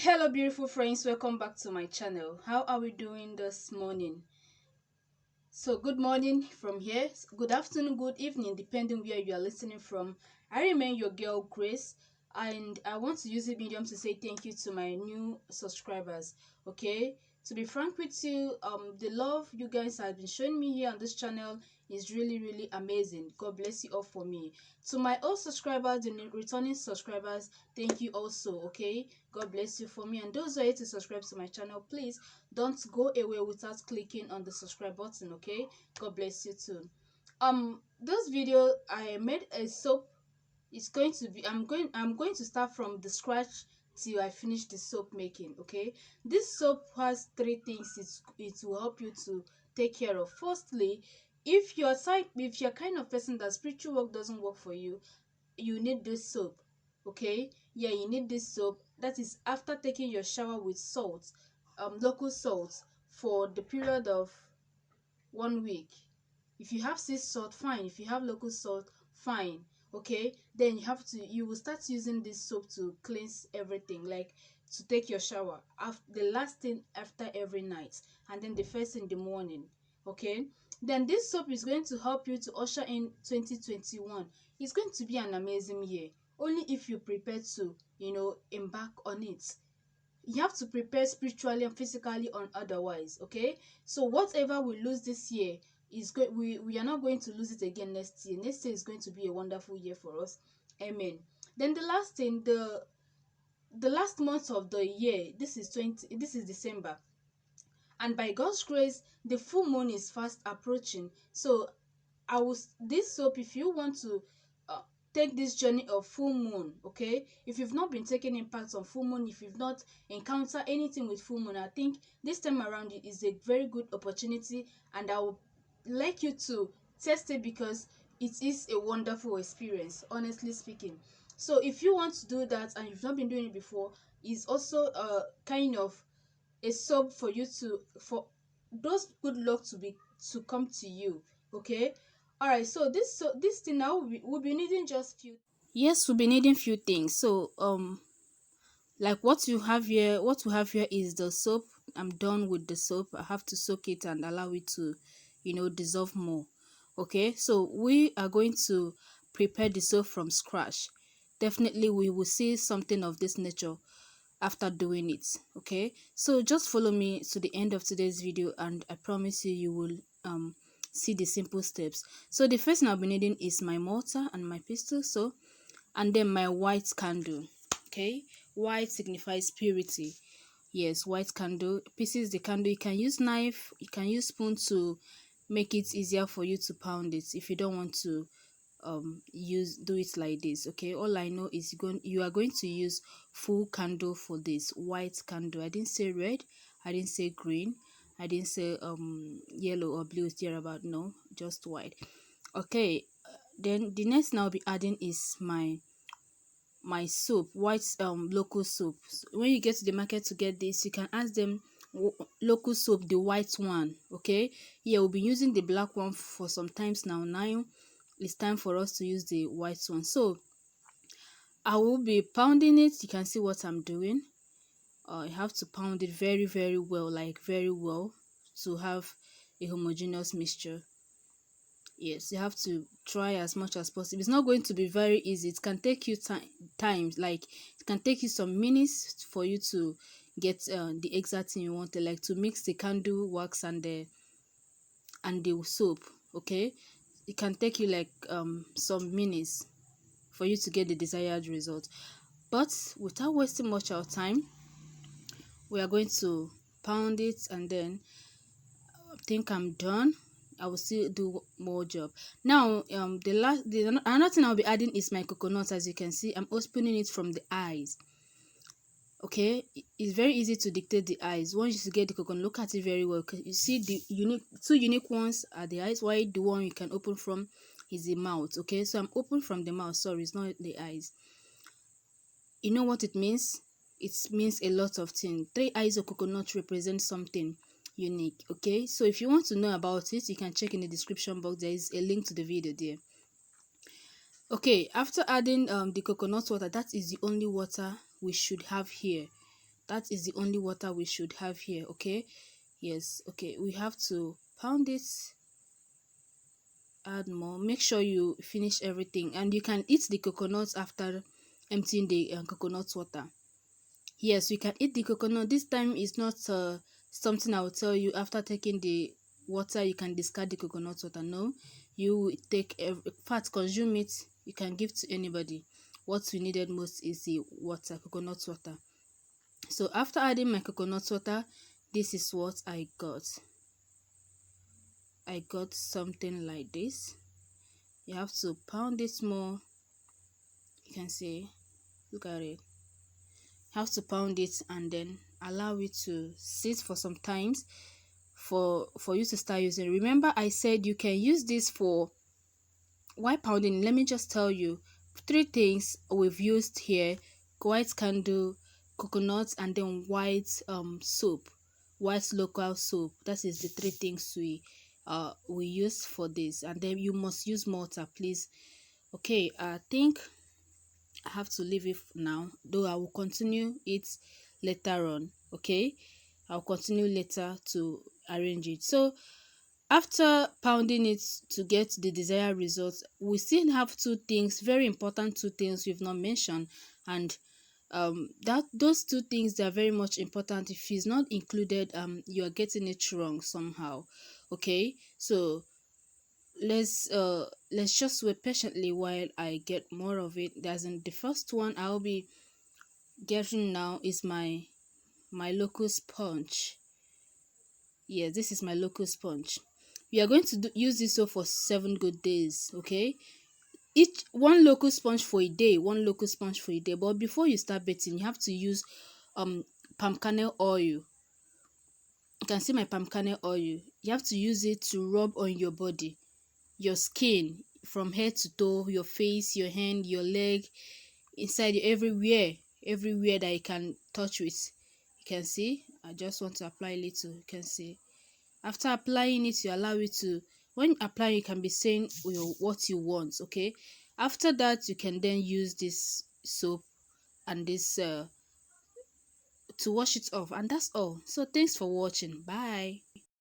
Hello beautiful friends, welcome back to my channel. How are we doing this morning? So good morning from here, good afternoon, good evening, depending where you are listening from. I remain your girl Grace, and I want to use the medium to say thank you to my new subscribers. Okay, to be frank with you, the love you guys have been showing me here on this channel is really amazing. God bless you all for me. To my old subscribers and returning subscribers, thank you also. Okay, God bless you for me. And those who are yet to subscribe to my channel, please don't go away without clicking on the subscribe button. Okay, God bless you too. This video I made a soap. It's going to be I'm going to start from the scratch till I finish the soap making. Okay, this soap has three things it will help you to take care of. Firstly, if you're kind of person that spiritual work doesn't work for you, you need this soap. Okay, yeah, you need this soap. That is after taking your shower with salt, local salt, for the period of 1 week. If you have sea salt, fine. If you have local salt, fine. Okay, then you will start using this soap to cleanse everything, like to take your shower after the last thing after every night, and then the first in the morning. Okay, then this soap is going to help you to usher in 2021. It's going to be an amazing year, only if you prepare to embark on it. You have to prepare spiritually and physically on otherwise. Okay, so whatever we lose this year is good. We are not going to lose it again next year. Next year is going to be a wonderful year for us. Amen. Then the last thing, the last month of the year, this is December, and by God's grace the full moon is fast approaching. So this soap, if you want to uh, take this journey of full moon, okay, if you've not been taking impacts on full moon, if you've not encountered anything with full moon, I think this time around it is a very good opportunity, and I would like you to test it because it is a wonderful experience, honestly speaking. So if you want to do that and you've not been doing it before, it's also kind of a soap for you to, for those good luck to come to you. Okay, all right. So this thing now we'll be needing just few. Yes, we'll be needing few things. So like what we have here is the soap. I'm done with the soap. I have to soak it and allow it to dissolve more. Okay, so we are going to prepare the soap from scratch. Definitely we will see something of this nature after doing it. Okay, so just follow me to the end of today's video, and I promise you you will see the simple steps. So the first thing I'll be needing is my mortar and my pestle, so, and then my white candle. Okay, white signifies purity. Yes, white candle. Pieces the candle. You can use knife, you can use spoon to make it easier for you to pound it if you don't want to do it like this. Okay, all I know is you are going to use full candle for this white candle. I didn't say red, I didn't say green, I didn't say yellow or blue there about, no, just white. Okay, then the next thing I'll be adding is my soap, white local soap. So when you get to the market to get this, you can ask them local soap, the white one. Okay, yeah, we'll be using the black one for some times now it's time for us to use the white one. So I will be pounding it. You can see what I'm doing. I have to pound it very well, like very well, to have a homogeneous mixture. Yes, you have to try as much as possible. It's not going to be very easy. It can take you times, like it can take you some minutes for you to get the exact thing you want, like to mix the candle wax and the soap. Okay, it can take you like some minutes for you to get the desired result. But without wasting much of time, we are going to pound it, and then I think I'm done. I will still do more job. Now another thing I'll be adding is my coconut. As you can see, I'm opening it from the eyes. Okay, it's very easy to dictate the eyes. Once you get the coconut, look at it very well. You see the two unique ones are the eyes, while the one you can open from is the mouth. Okay, so I'm open from the mouth. Sorry, it's not the eyes. You know what it means? It means a lot of things. 3 eyes of coconut represent something unique. Okay, so if you want to know about it, you can check in the description box. There is a link to the video there. Okay, after adding the coconut water, that is the only water we should have here. That is the only water we should have here. Okay, yes. Okay, we have to pound it, add more, make sure you finish everything, and you can eat the coconut after emptying the coconut water. Yes, you can eat the coconut. This time is not something I will tell you after taking the water you can discard the coconut water. No, you take fat, consume it, you can give to anybody. What we needed most is the water, coconut water. So after adding my coconut water, this is what I got. I got something like this. You have to pound it more. You can see, look at it. You have to pound it and then allow it to sit for some times for you to start using. Remember, I said you can use this for why pounding. Let me just tell you 3 things we've used here: white candle, coconut, and then white soap, white local soap. That is the 3 things we use for this. And then you must use mortar, please. Okay, I think I have to leave it now, though I will continue it later on. Okay, I'll continue later to arrange it. So after pounding it to get the desired results, we still have 2 things, very important 2 things we've not mentioned, and that those 2 things, they are very much important. If it's not included, you are getting it wrong somehow. Okay, so let's just wait patiently while I get more of it. There's in the first one I'll be getting now is my local sponge. Yeah, this is my local sponge. We are going to use this soap for 7 good days. Okay, each one local sponge for a day, one local sponge for a day. But before you start bathing, you have to use palm kernel oil. You can see my palm kernel oil. You have to use it to rub on your body, your skin, from head to toe, your face, your hand, your leg, inside you, everywhere that you can touch with. You can see I just want to apply a little. You can see after applying it, you allow it to, when you apply, you can be saying what you want. Okay, after that you can then use this soap and this to wash it off, and that's all. So thanks for watching. Bye.